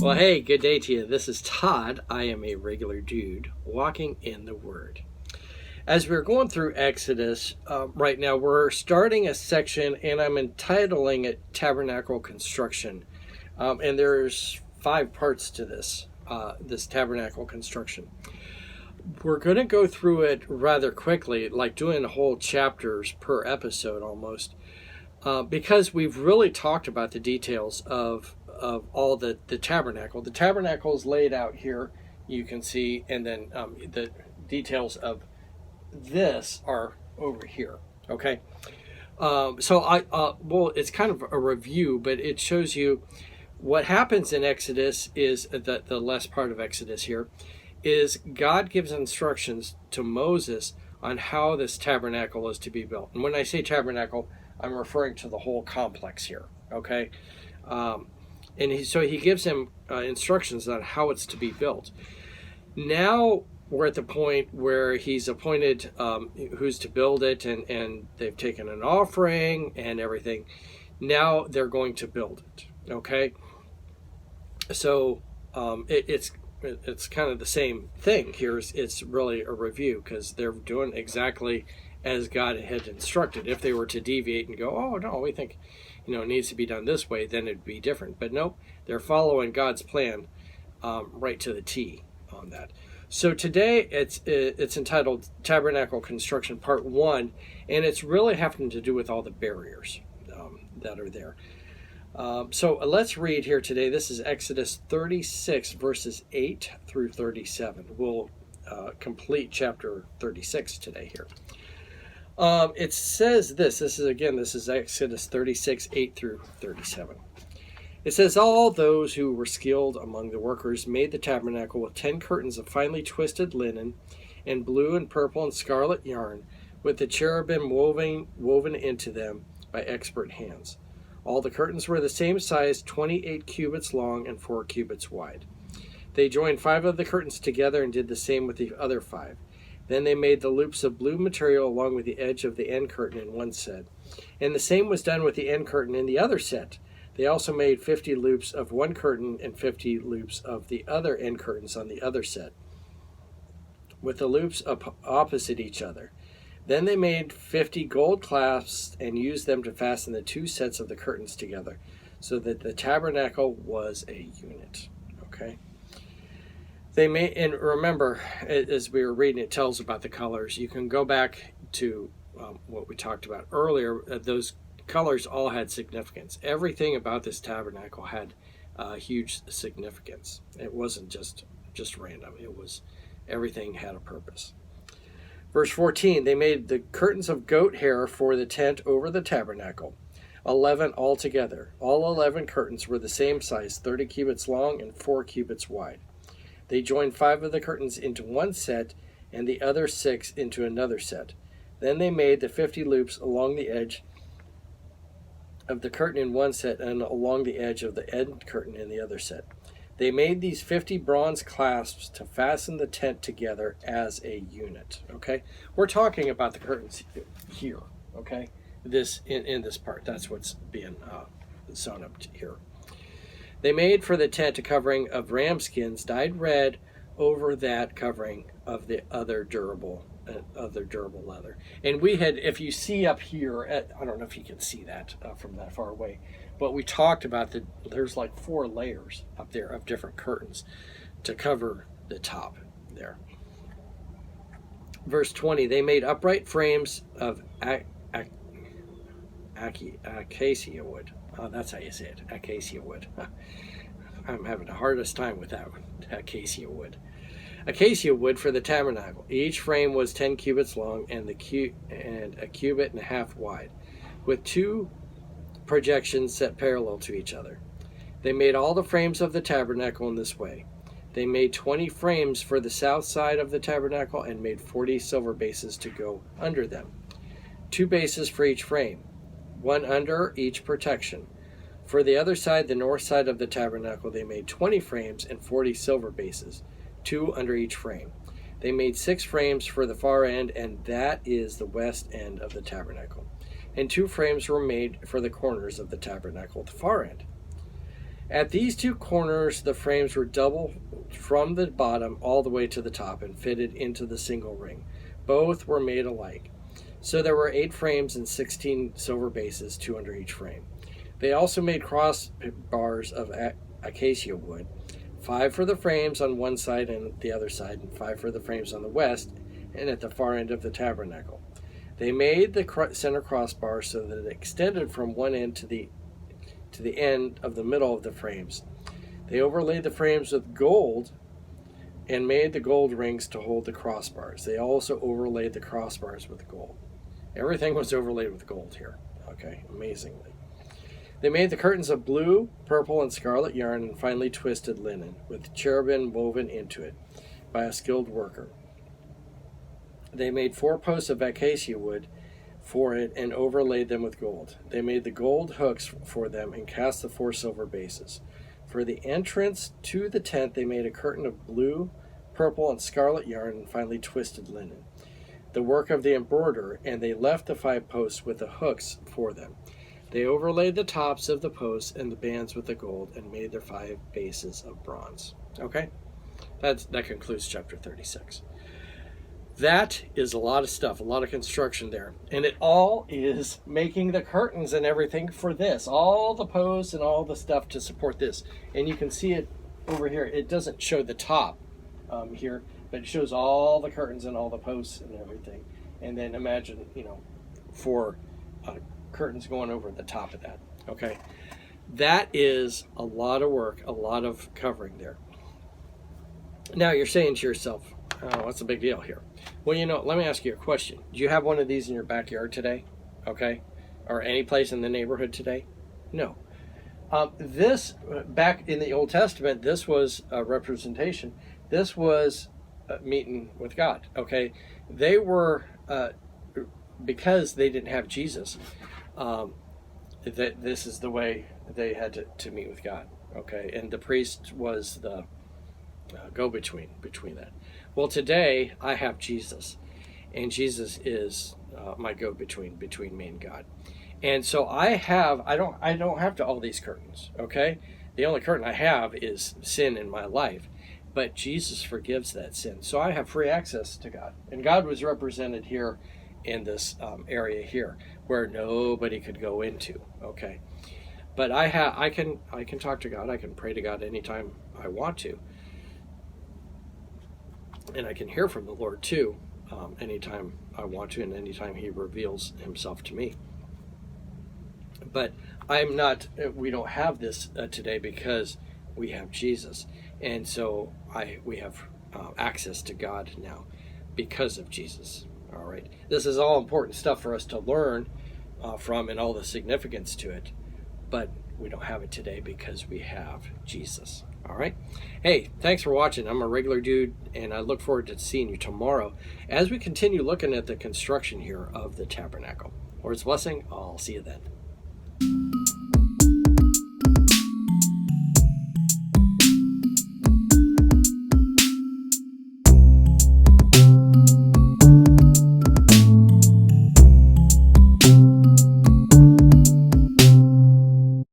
Well, hey, good day to you. This is Todd. I am a regular dude walking in the Word. As we're going through Exodus, right now we're starting a section, and I'm entitling it Tabernacle Construction. And there's 5 parts to this Tabernacle Construction. We're going to go through it rather quickly, like doing whole chapters per episode almost, because we've really talked about the details of all the tabernacle. The tabernacle is laid out here, you can see, and then the details of this are over here. Okay, well, it's kind of a review, but it shows you what happens in Exodus. Is that the last part of Exodus here is God gives instructions to Moses on how this tabernacle is to be built. And when I say tabernacle, I'm referring to the whole complex here. Okay. And he gives him instructions on how it's to be built. Now we're at the point where he's appointed who's to build it, and they've taken an offering and everything. Now they're going to build it. Okay, so it's kind of the same thing here. It's really a review because they're doing exactly as God had instructed. If they were to deviate and go, oh no, we think it needs to be done this way, then it'd be different. But nope, they're following God's plan right to the T on that. So today it's entitled Tabernacle Construction Part 1, and it's really having to do with all the barriers that are there. So let's read here today. This is Exodus 36, verses 8 through 37. We'll complete chapter 36 today here. It says this is Exodus 36, 8 through 37. It says, all those who were skilled among the workers made the tabernacle with 10 curtains of finely twisted linen and blue and purple and scarlet yarn, with the cherubim woven into them by expert hands. All the curtains were the same size, 28 cubits long and 4 cubits wide. They joined 5 of the curtains together and did the same with the other 5. Then they made the loops of blue material along with the edge of the end curtain in one set. And the same was done with the end curtain in the other set. They also made 50 loops of one curtain and 50 loops of the other end curtains on the other set, with the loops opposite each other. Then they made 50 gold clasps and used them to fasten the 2 sets of the curtains together, so that the tabernacle was a unit. Okay. They made, and remember, as we were reading, it tells about the colors. You can go back to what we talked about earlier. Those colors all had significance. Everything about this tabernacle had huge significance. It wasn't just random. It was, everything had a purpose. Verse 14, they made the curtains of goat hair for the tent over the tabernacle, 11 altogether. All 11 curtains were the same size, 30 cubits long and 4 cubits wide. They joined 5 of the curtains into one set and the other 6 into another set. Then they made the 50 loops along the edge of the curtain in one set and along the edge of the end curtain in the other set. They made these 50 bronze clasps to fasten the tent together as a unit. Okay, we're talking about the curtains here. Okay, this in this part, that's what's being sewn up here. They made for the tent a covering of ram skins dyed red over that covering of the other durable leather. And we had, if you see up here, I don't know if you can see that from that far away, but we talked about there's like 4 layers up there of different curtains to cover the top there. Verse 20, they made upright frames of acacia wood. Oh, that's how you say it, acacia wood. I'm having the hardest time with that one, acacia wood. Acacia wood for the tabernacle. Each frame was 10 cubits long and a cubit and a half wide, with 2 projections set parallel to each other. They made all the frames of the tabernacle in this way. They made 20 frames for the south side of the tabernacle and made 40 silver bases to go under them. 2 bases for each frame, 1 under each protection. For the other side, the north side of the tabernacle, they made 20 frames and 40 silver bases, 2 under each frame. They made 6 frames for the far end, and that is the west end of the tabernacle. And 2 frames were made for the corners of the tabernacle at the far end. At these two corners, the frames were double from the bottom all the way to the top and fitted into the single ring. Both were made alike. So there were 8 frames and 16 silver bases, 2 under each frame. They also made crossbars of acacia wood, 5 for the frames on one side and the other side, and 5 for the frames on the west and at the far end of the tabernacle. They made the center crossbar so that it extended from one end to the end of the middle of the frames. They overlaid the frames with gold and made the gold rings to hold the crossbars. They also overlaid the crossbars with gold. Everything was overlaid with gold here. Okay, amazingly. They made the curtains of blue, purple, and scarlet yarn and finely twisted linen, with cherubim woven into it by a skilled worker. They made 4 posts of acacia wood for it and overlaid them with gold. They made the gold hooks for them and cast the 4 silver bases. For the entrance to the tent, they made a curtain of blue, purple, and scarlet yarn and finely twisted linen, the work of the embroiderer, and they left the 5 posts with the hooks for them. They overlaid the tops of the posts and the bands with the gold and made their 5 bases of bronze. Okay? That concludes chapter 36. That is a lot of stuff, a lot of construction there. And it all is making the curtains and everything for this. All the posts and all the stuff to support this. And you can see it over here. It doesn't show the top here, but it shows all the curtains and all the posts and everything. And then imagine, 4 curtains going over the top of that. Okay? That is a lot of work, a lot of covering there. Now you're saying to yourself, oh, what's the big deal here? Well, let me ask you a question. Do you have one of these in your backyard today? Okay? Or any place in the neighborhood today? No. This, back in the Old Testament, this was a representation. This was meeting with God. Okay? They were, because they didn't have Jesus, this is the way they had to meet with God. Okay? And the priest was the go-between between that. Well, today I have Jesus, and Jesus is my go-between between me and God. And so I don't have all these curtains. Okay, the only curtain I have is sin in my life, but Jesus forgives that sin, so I have free access to God. And God was represented here in this area here, where nobody could go into. Okay, but I can talk to God. I can pray to God anytime I want to. And I can hear from the Lord too, anytime I want to, and anytime He reveals Himself to me. But we don't have this today because we have Jesus, and so we have access to God now because of Jesus. All right, this is all important stuff for us to learn from, and all the significance to it. But we don't have it today because we have Jesus. All right. Hey, thanks for watching. I'm a regular dude, and I look forward to seeing you tomorrow as we continue looking at the construction here of the tabernacle. Lord's blessing. I'll see you then.